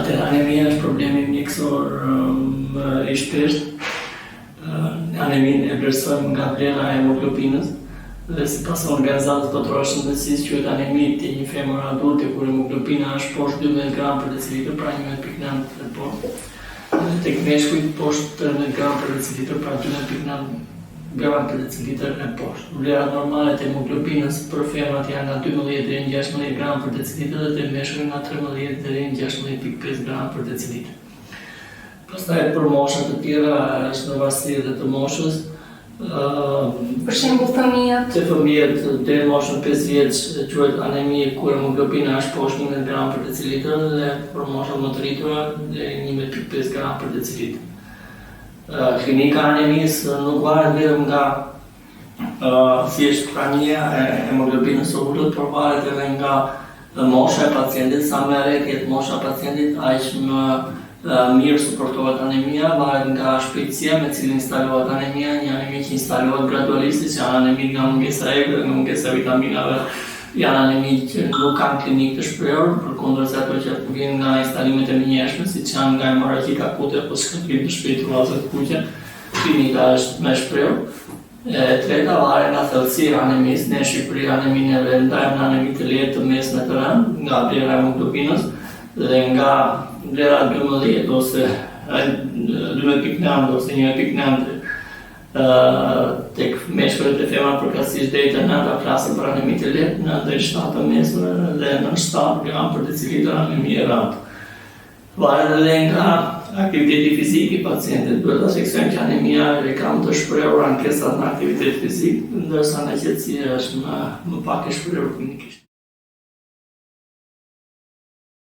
Atëherë anemia është problemi mjekësor i shpeshtë. Aneminë e vlerësojmë nga vlera e hemoglobinës dhe sipas Organizatës Botërore të Shëndetësisë quhet anemi te një femër adulte kur hemoglobina është poshtë 12 gram për decilitër, pra 11.9 e poshtë. Dhe tek meshkujt poshtë 13 gram për decilitër, pra 12.9 gram për decilitër e poshtë. Vlerat normale të hemoglobinës për femrat janë nga 12 deri në 16 gram për decilitër dhe te meshkujt nga 13 deri në 16.5 gram për decilitër. Pastaj për moshat të tjera është në varësi edhe të moshës. Për shembull fëmijët. Te fëmijët deri në moshën 5 vjeç quhet anemi kur hemoglobina është poshtë 11 gram për decilitër dhe për moshat më të rritura deri 11.5 gram për decilitër. Klinika e anemisë nuk varet vetëm nga thjesht prania e hemoglobinës së ulët, por varet edhe nga mosha e pacientit, sa më e re jetë mosha e pacientit, aq më mirë suportohet anemia, varet nga shpejtësia me cilën instalohet anemia, një anemi që instalohet gradualisht, që janë anemi nga mungesa e egrë, nga mungesa e vitaminave, janë anemi që nuk kanë klinikë të shprehur, përkundërsa ato që vijnë nga instalimet e menjëhershme, siç janë nga hemorragjika akute apo shkëmbim të shpejtë rrugë të kuqe, klinika është më e shprehur. E treta varet nga thellësia e anemisë. Ne në Shqipëri aneminë e ndajmë në anemi të lehtë, të mesme, të rëndë, nga vlera e hemoglobinës dhe nga vlera 12 ose 12.9 ose 1.9 tek meshkujt e femrat përkatësisht deri te 9 flasim për anemi të lehtë, 9 deri 7 mesme dhe 7 gram për decilitër anemi e rëndë. Varet edhe nga aktiviteti fizik i pacientit. Duhet ta theksojmë që anemia e kanë të shprehur ankesat në aktivitet fizik, ndërsa në qetësi është më pak e shprehur klinikisht.